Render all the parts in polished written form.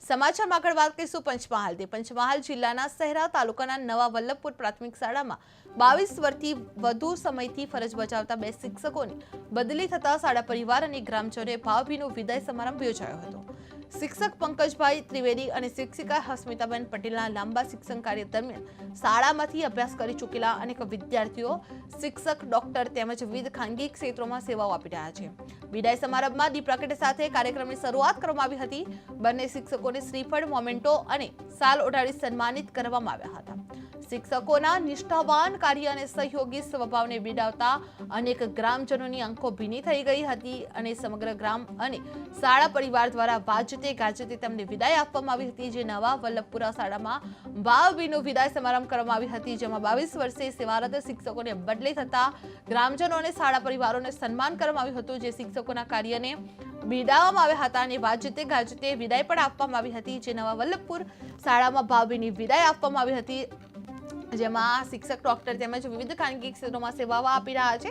સમાચારમાં આગળ વાત કરીશું પંચમહાલથી। પંચમહાલ જિલ્લાના શહેરા તાલુકાના નવા વલ્લભપુર પ્રાથમિક શાળામાં 22 વર્ષથી વધુ સમયથી ફરજ બજાવતા બે શિક્ષકોની બદલી થતા શાળા પરિવાર અને ગ્રામજનોએ ભાવભીનો વિદાય સમારંભ યોજાયો હતો। શિક્ષક પંકજભાઈ ત્રિવેદી અને શિક્ષિકા હસ્મિતાબેન પટેલના લાંબા શિક્ષણ કાર્ય દરમિયાન શાળામાંથી અભ્યાસ કરી ચૂકેલા અનેક વિદ્યાર્થીઓ, શિક્ષક, ડોક્ટર તેમજ વિવિધ ખાનગી ક્ષેત્રોમાં સેવાઓ આપી રહ્યા છે। વિદાય સમારંભમાં દીપ પ્રાગટ્ય સાથે કાર્યક્રમની શરૂઆત કરવામાં આવી હતી। બંને શિક્ષકોને શ્રીફળ, મોમેન્ટો અને શાલ ઓઢાડી સન્માનિત કરવામાં આવ્યા હતા। શિક્ષકોના નિષ્ઠાવાન કાર્ય અને સહયોગી સ્વભાવને બિરદાવતા અનેક ગ્રામજનોની આંખો ભીની થઈ ગઈ હતી અને સમગ્ર ગ્રામ અને શાળા પરિવાર દ્વારા વાજતે ગાજતે તેમને વિદાય આપવામાં આવી હતી। જે નવા વલ્લભપુરા શાળામાં ભાવભીનો વિદાય સમારંભ કરવામાં આવી હતી, જેમાં 22 વર્ષે સેવારત શિક્ષકોને બદલી થતા ગ્રામજનો અને શાળા પરિવારોને સન્માન કરવામાં આવ્યું હતું। જે શિક્ષકોના કાર્યને બિરદાવવામાં આવ્યા હતા અને વાજતે ગાજતે વિદાય પણ આપવામાં આવી હતી। જે નવા વલ્લભપુર શાળામાં ભાવભીની વિદાય આપવામાં આવી હતી, જેમાં શિક્ષક, ડોક્ટર તેમજ વિવિધ ખાનગી ક્ષેત્રોમાં સેવાઓ આપી રહ્યા છે।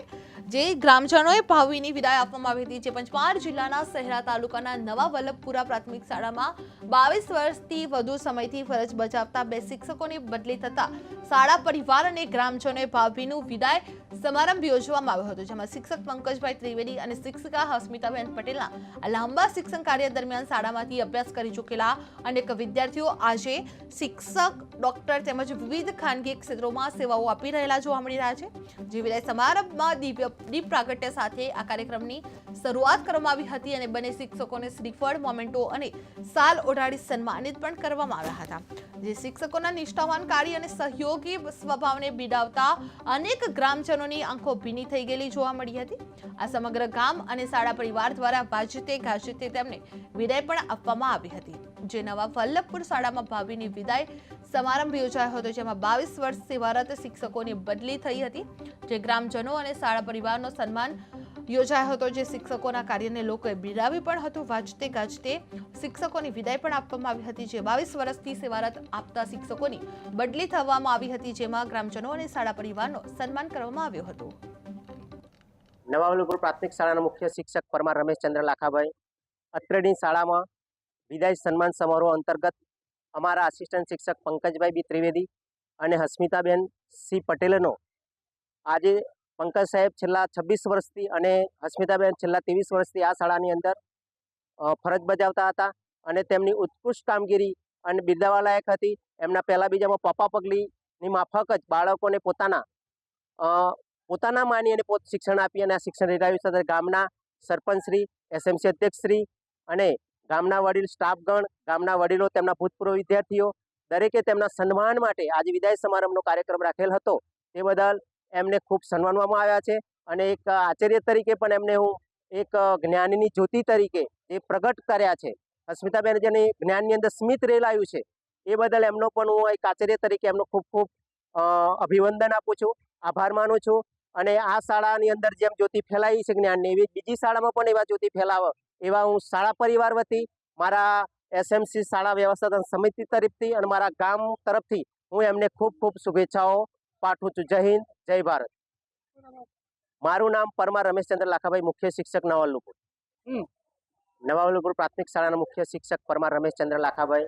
જે ગ્રામજનોએ ભાવભીની વિદાય આપવામાં આવી હતી। જે પંચમહાલ જિલ્લાના શહેરા તાલુકાના નવા વલ્લભપુરા પ્રાથમિક શાળામાં 22 વર્ષથી વધુ સમયથી ફરજ બજાવતા બે શિક્ષકોની બદલી થતા શાળા પરિવાર અને ગ્રામજનોએ ભાવભીનું વિદાય સમારંભ યોજવામાં આવ્યો હતો, જેમાં શિક્ષક પંકજભાઈ ત્રિવેદી અને શિક્ષિકા હસ્મિતાબેન પટેલના લાંબા શિક્ષણ કાર્ય દરમિયાન શાળામાંથી અભ્યાસ કરી ચૂકેલા અનેક વિદ્યાર્થીઓ આજે શિક્ષક, ડોક્ટર તેમજ વિવિધ ખાનગી ક્ષેત્રોમાં સેવાઓ આપી રહેલા જોવા મળી રહ્યા છે। જે વિદાય સમારંભમાં દીપ પ્રાગટ્ય સાથે આ કાર્યક્રમની શરૂઆત કરવામાં આવી હતી અને બંને શિક્ષકોને શ્રીફળ, મોમેન્ટો અને શાલ ઓઢાડી સન્માનિત પણ કરવામાં આવ્યા હતા। જે શિક્ષકોના નિષ્ઠાવાન કાર્ય અને સહયોગી સ્વભાવને બિરદાવતા અનેક ગ્રામજનોની આંખો ભીની થઈ ગયેલી જોવા મળી હતી। આ સમગ્ર ગામ અને શાળા પરિવાર દ્વારા વાજતે ગાજતે તેમને વિદાય પણ આપવામાં આવી હતી। જે નવા વલ્લભપુર શાળામાં ભાવભીની વિદાય સમારંભ યોજાયો હતો, જેમાં 22 વર્ષ સેવારત શિક્ષકોની બદલી થઈ હતી। જે ગ્રામજનો અને શાળા પરિવારનો સન્માન યોજાયો હતો। જે શિક્ષકોના કાર્યને લોકોએ બિરદાવી પણ હતું। વાજતે ગાજતે શિક્ષકોની વિદાય પણ આપવામાં આવી હતી। જે 22 વર્ષથી સેવારત આપતા શિક્ષકોની બદલી થવામાં આવી હતી, જેમાં ગ્રામજનો અને શાળા પરિવારનો સન્માન કરવામાં આવ્યો હતો। નવા વલ્લભપુર પ્રાથમિક શાળાના મુખ્ય શિક્ષક પરમાર રમેશચંદ્ર લાખાભાઈ અત્રેની શાળામાં વિદાય સન્માન સમારોહ અંતર્ગત અમારા આસિસ્ટન્ટ શિક્ષક પંકજભાઈ બી ત્રિવેદી અને હસ્મિતાબેન સી પટેલનો આજે પંકજ સાહેબ છેલ્લા 26 વર્ષથી અને હસ્મિતાબેન છેલ્લા 23 વર્ષથી આ શાળાની અંદર ફરજ બજાવતા હતા અને તેમની ઉત્કૃષ્ટ કામગીરી અને બિરદાવવા લાયક હતી। એમના પહેલા બીજામાં પપ્પા પગલીની માફક જ બાળકોને પોતાના માની અને શિક્ષણ આપી અને આ શિક્ષણ રેડાવ્યું સાથે ગામના સરપંચશ્રી, એસએમસી અધ્યક્ષશ્રી અને ગામના વડીલ સ્ટાફગણ, ગામના વડીલો, તેમના ભૂતપૂર્વ વિદ્યાર્થીઓ દરેકે તેમના સન્માન માટે આજે વિદાય સમારંભનો કાર્યક્રમ રાખેલ હતો। તે બદલ એમને ખૂબ સન્માનવામાં આવ્યા છે અને એક આચાર્ય તરીકે પણ એમને હું એક જ્ઞાનની જ્યોતિ તરીકે એ પ્રગટ કર્યા છે। હસ્મિતાબેન જેને જ્ઞાનની અંદર સ્મિત રેલાયું છે એ બદલ એમનો પણ હું એક આચાર્ય તરીકે એમનો ખૂબ ખૂબ અભિવંદન આપું છું, આભાર માનું છું। અને આ શાળાની અંદર જેમ જ્યોતિ ફેલાઈ છે જ્ઞાનની, એવી બીજી શાળામાં પણ એવા જ્યોતિ ફેલાવે એવા હું શાળા પરિવાર વતી, મારા એસએમસી શાળા વ્યવસ્થાપન સમિતિ તરફથી અને મારા ગામ તરફથી હું એમને ખૂબ ખૂબ શુભેચ્છાઓ પાઠવું છું। જય હિન્દ, જય ભારત। મારું નામ પરમાર રમેશચંદ્ર લાખાભાઈ, મુખ્ય શિક્ષક નવા વલ્લભપુર। નવા વલ્લભપુર પ્રાથમિક શાળાના મુખ્ય શિક્ષક પરમાર રમેશચંદ્ર લાખાભાઈ।